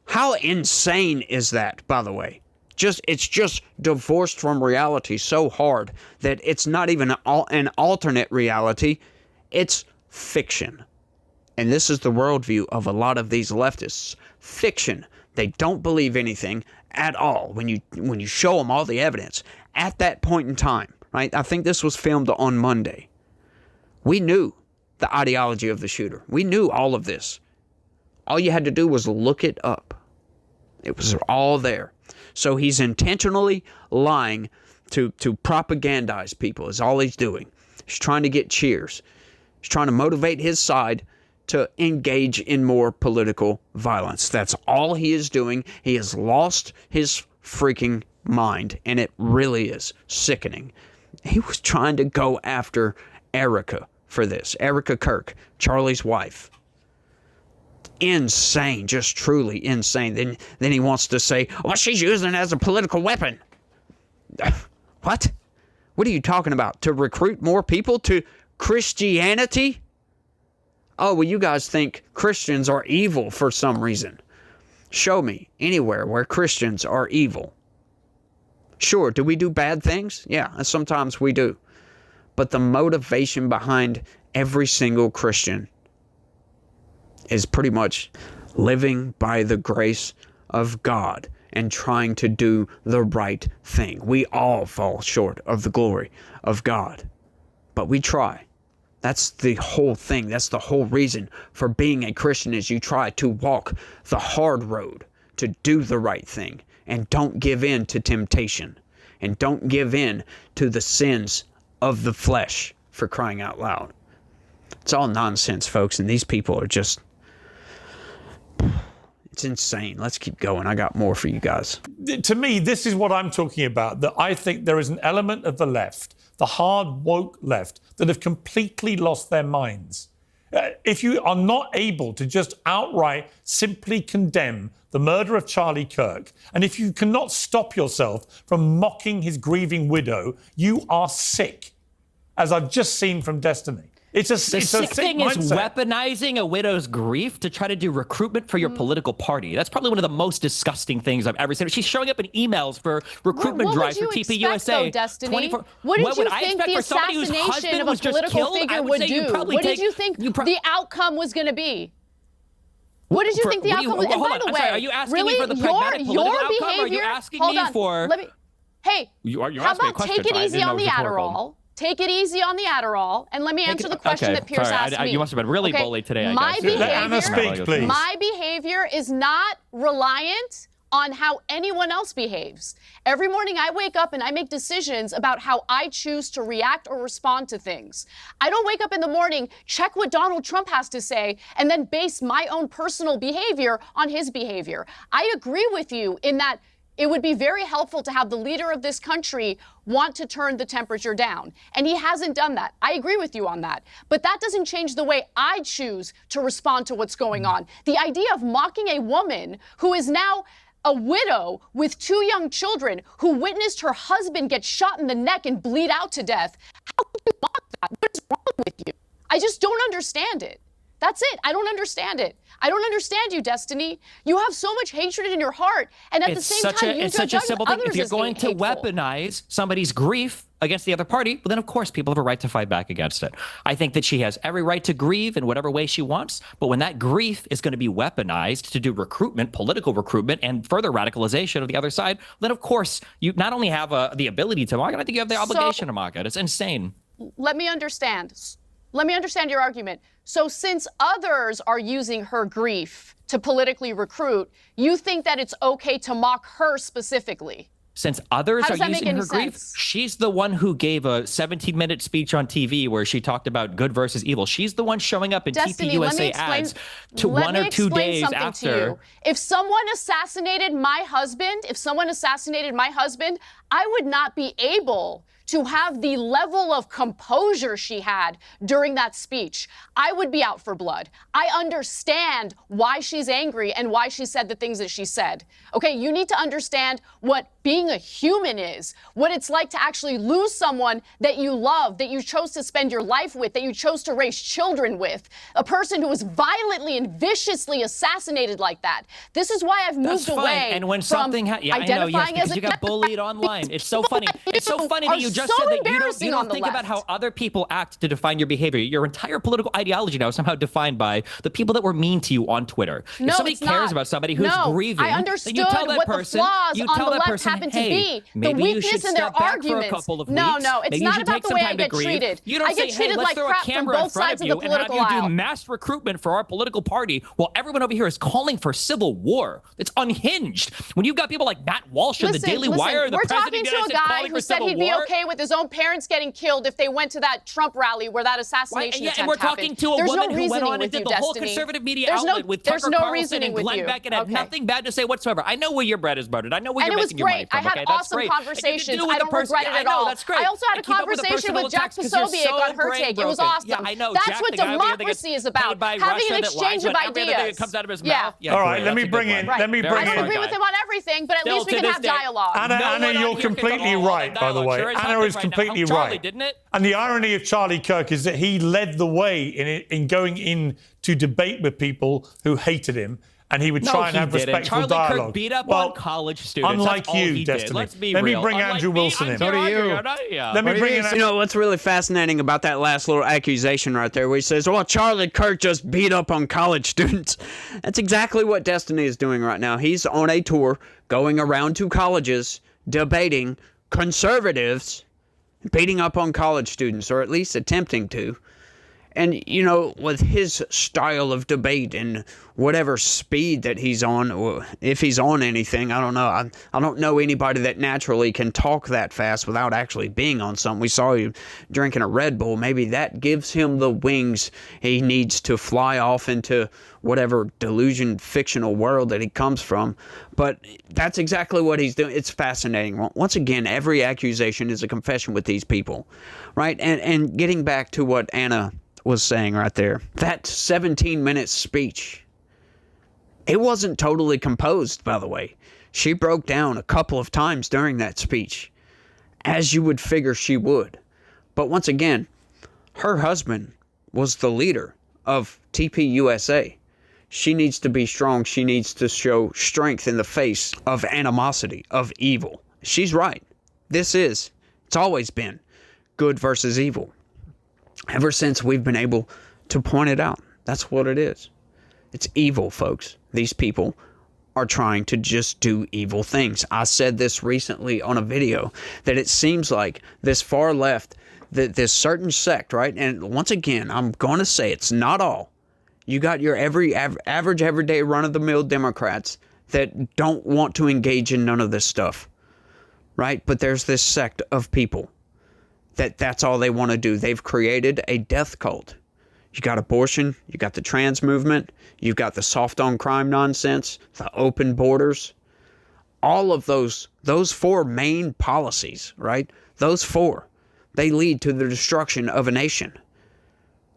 How insane is that, by the way? It's just divorced from reality so hard that it's not even an alternate reality. It's fiction. And this is the worldview of a lot of these leftists. Fiction. They don't believe anything at all when you show them all the evidence at that point in time, right? I think this was filmed on Monday. We knew the ideology of the shooter. We knew all of this. All you had to do was look it up. It was all there. So he's intentionally lying to propagandize people is all he's doing. He's trying to get cheers. He's trying to motivate his side to engage in more political violence. That's all he is doing. He has lost his freaking mind, and it really is sickening. He was trying to go after Erica for this. Erica Kirk, Charlie's wife. Insane, just truly insane. Then he wants to say, well, she's using it as a political weapon. What? What are you talking about? To recruit more people to Christianity? Oh, well, you guys think Christians are evil for some reason. Show me anywhere where Christians are evil. Sure, do we do bad things? Yeah, sometimes we do. But the motivation behind every single Christian is pretty much living by the grace of God and trying to do the right thing. We all fall short of the glory of God, but we try. That's the whole thing. That's the whole reason for being a Christian, is you try to walk the hard road to do the right thing and don't give in to temptation and don't give in to the sins of the flesh, for crying out loud. It's all nonsense, folks, and these people are just... It's insane. Let's keep going. I got more for you guys. To me, this is what I'm talking about, that I think there is an element of the left, the hard woke left, that have completely lost their minds. If you are not able to just outright simply condemn the murder of Charlie Kirk, and if you cannot stop yourself from mocking his grieving widow, you are sick, as I've just seen from Destiny. The sick thing is weaponizing a widow's grief to try to do recruitment for your political party. That's probably one of the most disgusting things I've ever seen. She's showing up in emails for recruitment drives for TPUSA. Destiny? What did you think the assassination of a political figure would do? What did you think the outcome was going to be? What did you think the outcome was? And by the way, are you asking me for the pragmatic political outcome? Or are you asking me for? Hey, how about take it easy on the Adderall? Take it easy on the Adderall, and let me answer the question that Piers asked me. You must have been really bullied today, I guess. Let Anna speak, please. My behavior is not reliant on how anyone else behaves. Every morning I wake up and I make decisions about how I choose to react or respond to things. I don't wake up in the morning, check what Donald Trump has to say, and then base my own personal behavior on his behavior. I agree with you in that it would be very helpful to have the leader of this country want to turn the temperature down. And he hasn't done that. I agree with you on that. But that doesn't change the way I choose to respond to what's going on. The idea of mocking a woman who is now a widow with 2 young children, who witnessed her husband get shot in the neck and bleed out to death. How can you mock that? What is wrong with you? I just don't understand it. That's it. I don't understand it. I don't understand you, Destiny. You have so much hatred in your heart, and at the same time, you it's such a simple thing. If you're going to weaponize somebody's grief against the other party, well, then of course people have a right to fight back against it. I think that she has every right to grieve in whatever way she wants, but when that grief is going to be weaponized to do recruitment, political recruitment, and further radicalization of the other side, then of course you not only have the ability to mock it, I think you have the obligation to mock it. It's insane. Let me understand. let me understand your argument. So since others are using her grief to politically recruit, you think that it's okay to mock her specifically? Since others are using her grief, she's the one who gave a 17-minute speech on TV where she talked about good versus evil. She's the one showing up in Destiny, TPUSA ads to 1 or 2 days after. If someone assassinated my husband, I would not be able to have the level of composure she had during that speech. I would be out for blood. I understand why she's angry and why she said the things that she said. Okay, you need to understand what being a human is, what it's like to actually lose someone that you love, that you chose to spend your life with, that you chose to raise children with, a person who was violently and viciously assassinated like that. This is why I've moved away and when from something identifying as you got bullied online. It's so funny. It's so funny that you just said that you don't think about how other people act to define your behavior. Your entire political ideology now is somehow defined by the people that were mean to you on Twitter. No, if somebody cares about somebody who's grieving, I understood then you tell that what person, the flaws you on tell the that left person, happen to hey, be. maybe The you weakness should in their step back arguments. for a couple of weeks. No, it's maybe not about the way I get grieve. treated. You don't I get say, treated hey, like let's throw a crap from camera in both front sides of of you the and have political you do aisle. mass recruitment for our political party while everyone over here is calling for civil war. It's unhinged. When you've got people like Matt Walsh and the Daily Wire, the we're president talking of the to United a States guy calling who for said civil he'd be war. okay with his own parents getting killed if they went to that Trump rally where that assassination attempt and we're talking happened. to a There's woman no who went reasoning on and with did you, the whole Destiny. conservative media There's outlet with there's Tucker no Carlson reasoning and with Glenn you. Beck and had Okay. nothing bad to say whatsoever. I know where your bread is buttered. I know where And you're it was making your money great. from. I had Okay, that's awesome great. conversations. I don't regret it at all. That's great. I also had a conversation with Jack Posobiec on her take. It was awesome. Yeah, I know. That's Jack, what the guy over here that gets democracy is about. paid by Having Russia an that exchange lies of about everything ideas. that comes out of his Yeah. mouth. Yeah, All right, great. let me That's a bring good in. one. Let me I bring don't in. agree with him on everything, but at Still least we to can this have day. dialogue. Anna, you're completely right, by the way. Anna is completely right. Didn't it? And the irony of Charlie Kirk is that he led the way in going in to debate with people who hated him, and he would try and have respectful dialogue. Charlie Kirk beat up on college students. Unlike That's all you, he Destiny. did. Let's be Let me real. bring Unlike Andrew me, Wilson I'm in. here So do you. arguing, yeah. Let me bring in. You know what's really fascinating about that last little accusation right there, where he says, "Well, Charlie Kirk just beat up on college students." That's exactly what Destiny is doing right now. He's on a tour going around to colleges debating conservatives beating up on college students, or at least attempting to. And, you know, with his style of debate and whatever speed that he's on, or if he's on anything, I don't know. I don't know anybody that naturally can talk that fast without actually being on something. We saw you drinking a Red Bull. Maybe that gives him the wings he needs to fly off into whatever delusion, fictional world that he comes from. But that's exactly what he's doing. It's fascinating. Once again, every accusation is a confession with these people, right? And getting back to what Anna was saying right there, that 17-minute speech, it wasn't totally composed, by the way. She broke down a couple of times during that speech, as you would figure she would. But once again, her husband was the leader of TPUSA. She needs to be strong. She needs to show strength in the face of animosity, of evil. She's right. It's always been good versus evil. Ever since we've been able to point it out. That's what it is. It's evil, folks. These people are trying to just do evil things. I said this recently on a video, that it seems like this far left, this certain sect, right? And once again, I'm going to say it's not all. You got your average, everyday, run-of-the-mill Democrats that don't want to engage in none of this stuff, right? But there's this sect of people that's all they want to do. They've created a death cult. You got abortion, you got the trans movement, you've got the soft on crime nonsense, the open borders. All of those four main policies, right? Those four, they lead to the destruction of a nation.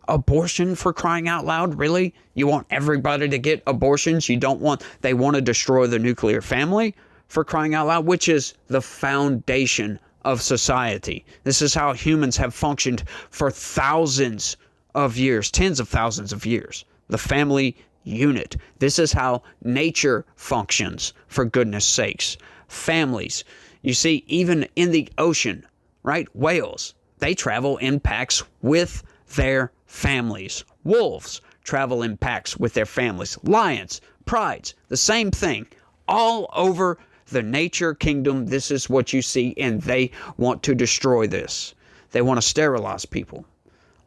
Abortion, for crying out loud, really? You want everybody to get abortions? They want to destroy the nuclear family, for crying out loud, which is the foundation of society. This is how humans have functioned for thousands of years, tens of thousands of years. The family unit. This is how nature functions, for goodness sakes. Families. You see, even in the ocean, right? Whales, they travel in packs with their families. Wolves travel in packs with their families. Lions, prides, the same thing. All over the nature kingdom, this is what you see, and they want to destroy this. They want to sterilize people.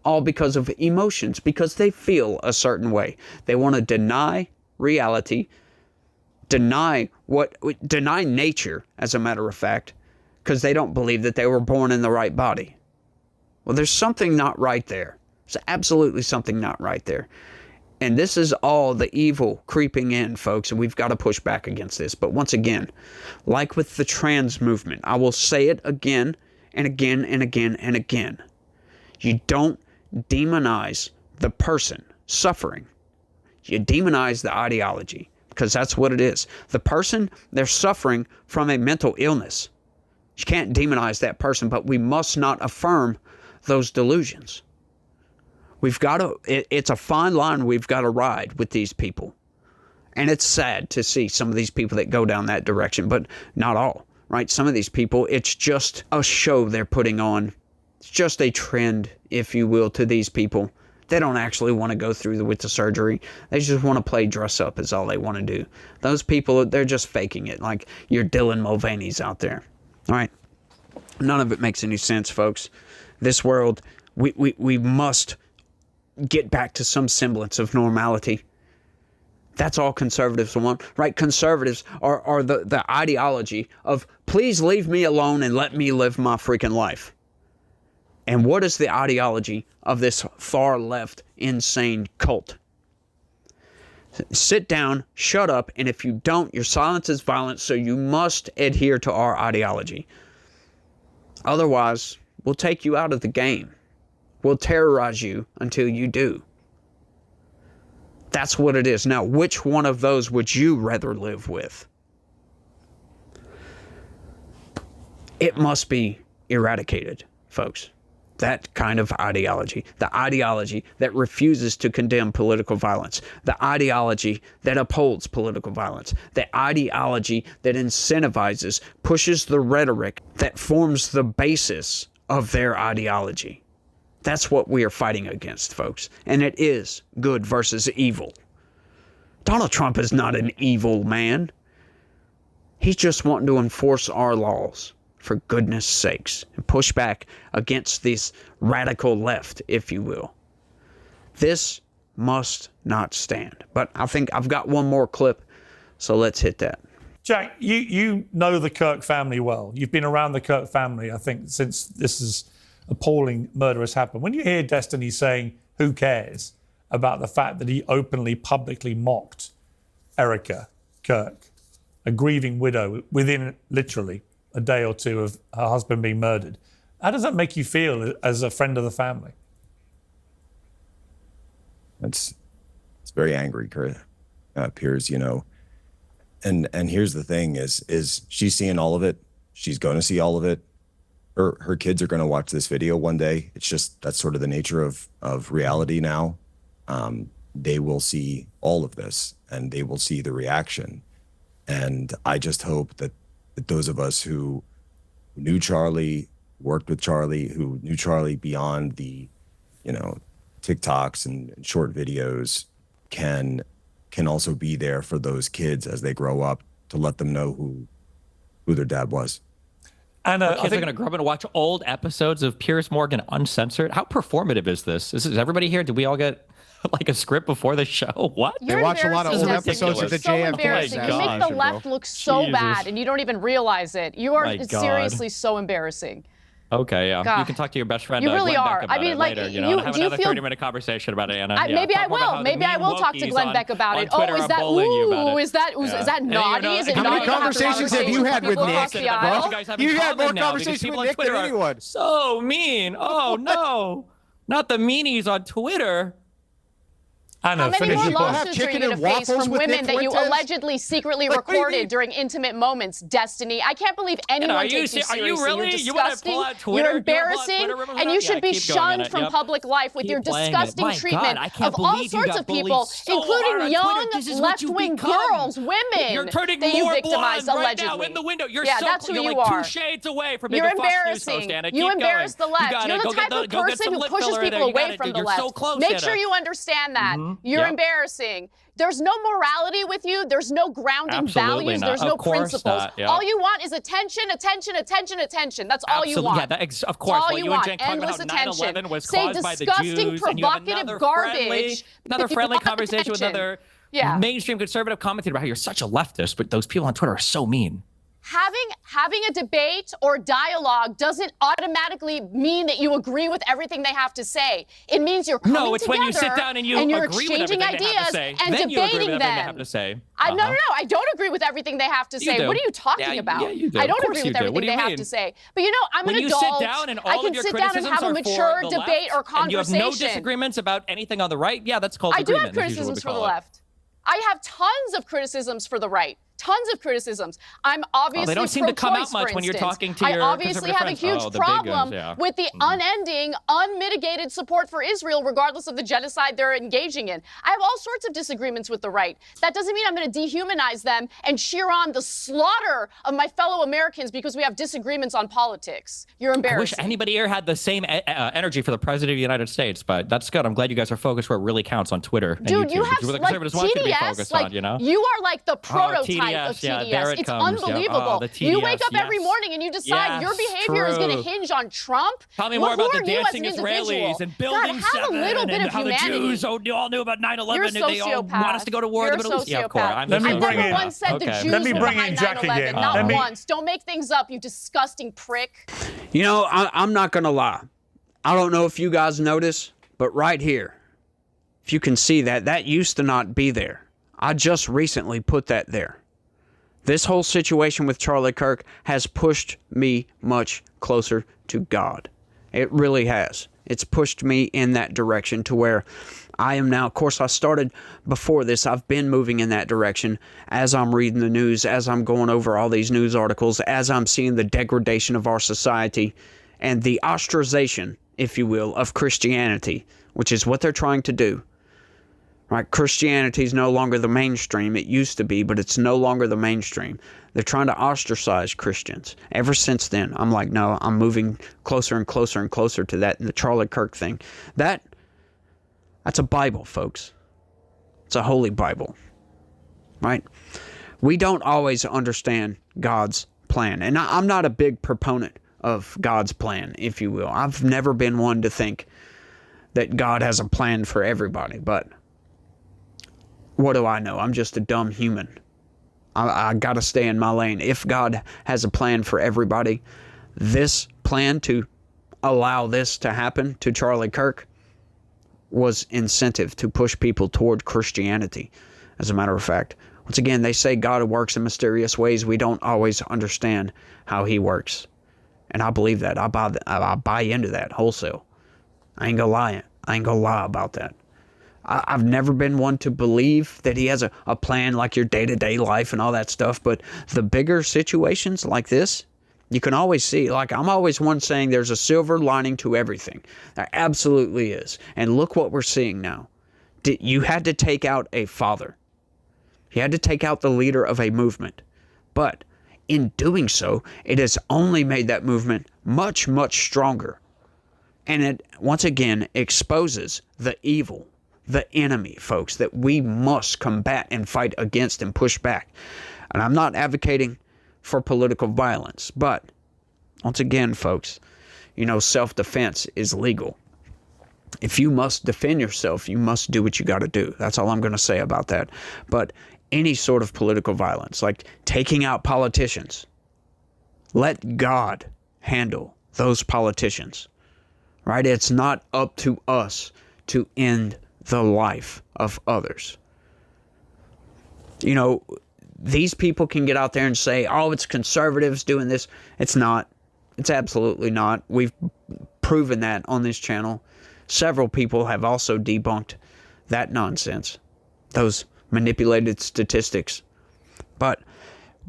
all because of emotions, because they feel a certain way. They want to deny reality, deny nature, as a matter of fact, because they don't believe that they were born in the right body. Well, there's something not right there. There's absolutely something not right there. And this is all the evil creeping in, folks, and we've got to push back against this. But once again, like with the trans movement, I will say it again and again and again and again. You don't demonize the person suffering. You demonize the ideology, because that's what it is. The person, they're suffering from a mental illness. You can't demonize that person, but we must not affirm those delusions. We've got to, it's a fine line we've got to ride with these people. And it's sad to see some of these people that go down that direction, but not all, right? Some of these people, it's just a show they're putting on. It's just a trend, if you will, to these people. They don't actually want to go through with the surgery. They just want to play dress up is all they want to do. Those people, they're just faking it, like your Dylan Mulvaney's out there. All right? None of it makes any sense, folks. This world, we must get back to some semblance of normality. That's all conservatives want, right? Conservatives are the ideology of, please leave me alone and let me live my freaking life. And what is the ideology of this far left insane cult? Sit down, shut up, and if you don't, your silence is violence, so you must adhere to our ideology. Otherwise, we'll take you out of the game. We'll terrorize you until you do. That's what it is. Now, which one of those would you rather live with? It must be eradicated, folks. That kind of ideology. The ideology that refuses to condemn political violence. The ideology that upholds political violence. The ideology that incentivizes, pushes the rhetoric that forms the basis of their ideology. That's what we are fighting against, folks. And it is good versus evil. Donald Trump is not an evil man. He's just wanting to enforce our laws, for goodness sakes, and push back against this radical left, if you will. This must not stand. But I think I've got one more clip, so let's hit that. Jack, you know the Kirk family well. You've been around the Kirk family, I think, since this is appalling murder has happened. When you hear Destiny saying, who cares, about the fact that he openly, publicly mocked Erica Kirk, a grieving widow, within literally a day or two of her husband being murdered, how does that make you feel as a friend of the family? It's very angry, Piers, you know. And here's the thing is she's seeing all of it. She's going to see all of it. Her kids are going to watch this video one day. It's just, that's sort of the nature of reality now. They will see all of this and they will see the reaction. And I just hope that those of us who knew Charlie, worked with Charlie, who knew Charlie beyond the, you know, TikToks and short videos can also be there for those kids as they grow up, to let them know who their dad was. And kids are going to grow up and watch old episodes of Piers Morgan Uncensored. How performative is this? Is everybody here? Did we all get like a script before the show? What? They watch a lot of old episodes of the JFK. You make the left look so bad, and you don't even realize it. You are seriously so embarrassing. Okay, yeah. God. You can talk to your best friend. You really Glenn are. Beck about I mean, it like, later, you know, have another 30-minute conversation about it, Anna. Maybe I will. Maybe I will talk to Glenn Beck about it. Oh, is that naughty? Is it How naughty? many conversations have you had with Nick? You had more conversations with Nick than anyone. So mean. Oh no, not the meanies on Twitter. How many more lawsuits are you going to face from women that you allegedly secretly recorded during intimate moments, Destiny? I can't believe anyone takes you seriously. Are you really? You're disgusting. You're embarrassing, and you should be shunned from public life with your disgusting treatment of all sorts of people, including young left-wing girls, women You're turning that you more victimized blonde allegedly. right now in the window. That's who you are. 2 shades away from being You're a Fox News host, Anna. You embarrass the left. You're the type of person who pushes people away from the left. Make sure you understand that. You're embarrassing. There's no morality with you. There's no grounding values. There's no principles. All you want is attention, attention, attention, attention. That's all you want. Yeah, of course. All you want. Endless attention. Say disgusting, provocative garbage. Another friendly conversation with another mainstream conservative commentator about how you're such a leftist, but those people on Twitter are so mean. Having a debate or dialogue doesn't automatically mean that you agree with everything they have to say. It means you're coming together when you sit down and you're exchanging ideas and then debating them. No, I don't agree with everything they have to say. What are you talking about? Yeah, you do. I don't agree with everything they have to say. But I'm an adult. When you sit down and all of your criticisms have a mature debate or conversation. And you have no disagreements about anything on the right, that's called agreement. I do have criticisms for the left. I have tons of criticisms for the right. Tons of criticisms. I'm obviously they don't seem to come out much when you're talking to your I obviously have a huge problem with the unending, unmitigated support for Israel, regardless of the genocide they're engaging in. I have all sorts of disagreements with the right. That doesn't mean I'm going to dehumanize them and cheer on the slaughter of my fellow Americans because we have disagreements on politics. You're embarrassing. I wish anybody here had the same energy for the President of the United States, but that's good. I'm glad you guys are focused where it really counts on Twitter and Dude, YouTube, you have the conservatives want you to be focused on, You are like the prototype of TDS. It's unbelievable. You wake up every morning and you decide your behavior is going to hinge on Trump. Tell me more about the dancing Israelis and Building 7 and how the Jews all knew about 9/11 and they all want us to go to war in the Middle East. Yeah, of course. I never once said the Jews were behind 9/11. Not once. Don't make things up, you disgusting prick. I'm not going to lie. I don't know if you guys notice, but right here, if you can see that used to not be there. I just recently put that there. This whole situation with Charlie Kirk has pushed me much closer to God. It really has. It's pushed me in that direction to where I am now. Of course, I started before this. I've been moving in that direction as I'm reading the news, as I'm going over all these news articles, as I'm seeing the degradation of our society and the ostracization, if you will, of Christianity, which is what they're trying to do. Right? Christianity is no longer the mainstream. It used to be, but it's no longer the mainstream. They're trying to ostracize Christians. Ever since then, I'm like, no, I'm moving closer and closer and closer to that. And the Charlie Kirk thing, that's a Bible, folks. It's a holy Bible, right? We don't always understand God's plan. And I'm not a big proponent of God's plan, if you will. I've never been one to think that God has a plan for everybody, but what do I know? I'm just a dumb human. I got to stay in my lane. If God has a plan for everybody, this plan to allow this to happen to Charlie Kirk was incentive to push people toward Christianity. As a matter of fact, once again, they say God works in mysterious ways. We don't always understand how he works. And I believe that. I buy into that wholesale. I ain't gonna lie about that. I've never been one to believe that he has a plan like your day-to-day life and all that stuff, but the bigger situations like this, you can always see. Like, I'm always one saying there's a silver lining to everything. There absolutely is. And look what we're seeing now. You had to take out a father. You had to take out the leader of a movement. But in doing so, it has only made that movement much, much stronger. And it, once again, exposes the evil, the enemy, folks, that we must combat and fight against and push back. And I'm not advocating for political violence, but once again, folks, self-defense is legal. If you must defend yourself, you must do what you got to do. That's all I'm going to say about that. But any sort of political violence, like taking out politicians, let God handle those politicians, right? It's not up to us to end the life of others. These people can get out there and say, oh, it's conservatives doing this. It's not. It's absolutely not. We've proven that on this channel. Several people have also debunked that nonsense, those manipulated statistics. But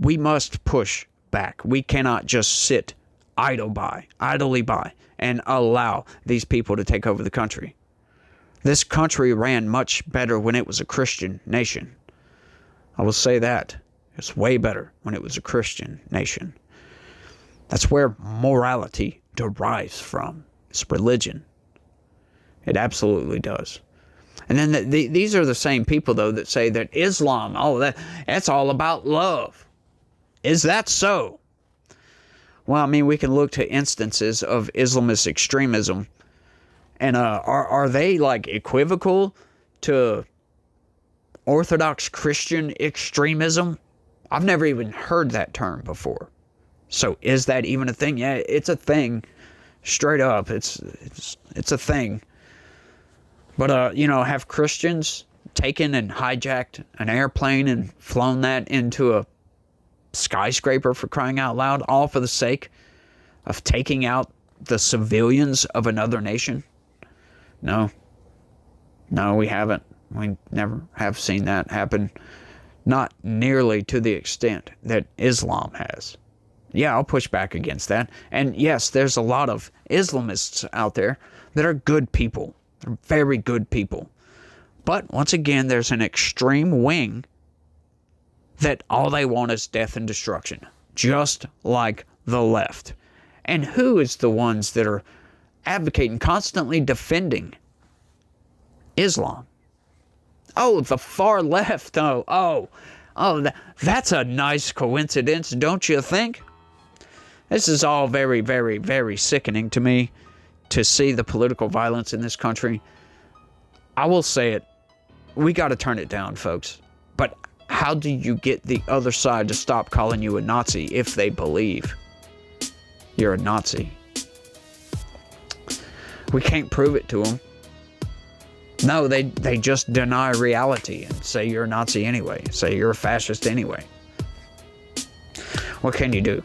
we must push back. We cannot just sit idly by, and allow these people to take over the country. This country ran much better when it was a Christian nation. I will say that. It's way better when it was a Christian nation. That's where morality derives from. It's religion. It absolutely does. And then these are the same people, though, that say that Islam, that's all about love. Is that so? Well, I mean, we can look to instances of Islamist extremism. And are they, like, equivocal to Orthodox Christian extremism? I've never even heard that term before. So is that even a thing? Yeah, it's a thing. Straight up, it's a thing. But, you know, have Christians taken and hijacked an airplane and flown that into a skyscraper, for crying out loud, all for the sake of taking out the civilians of another nation? No. No, we haven't. We never have seen that happen. Not nearly to the extent that Islam has. Yeah, I'll push back against that. And yes, there's a lot of Islamists out there that are good people. They're very good people. But once again, there's an extreme wing that all they want is death and destruction. Just like the left. And who is the ones that are advocating, constantly defending Islam? Oh, the far left. That's a nice coincidence, don't you think? This is all very, very, very sickening to me, to see the political violence in this country. I will say it. We got to turn it down, folks. But how do you get the other side to stop calling you a Nazi if they believe you're a Nazi? We can't prove it to them. No, they just deny reality and say you're a Nazi anyway. Say you're a fascist anyway. What can you do?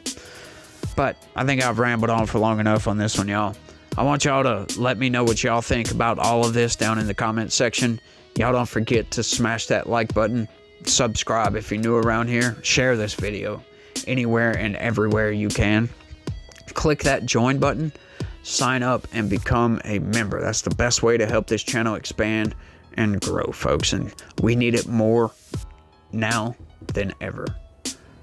But I think I've rambled on for long enough on this one, y'all. I want y'all to let me know what y'all think about all of this down in the comment section. Y'all don't forget to smash that like button. Subscribe if you're new around here. Share this video anywhere and everywhere you can. Click that join button. Sign up and become a member. That's the best way to help this channel expand and grow, folks. And we need it more now than ever.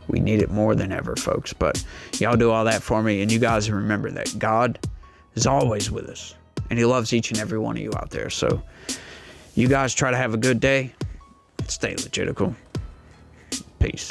We need it more than ever, folks. But y'all do all that for me. And you guys remember that God is always with us. And he loves each and every one of you out there. So you guys try to have a good day. Stay legitical. Peace.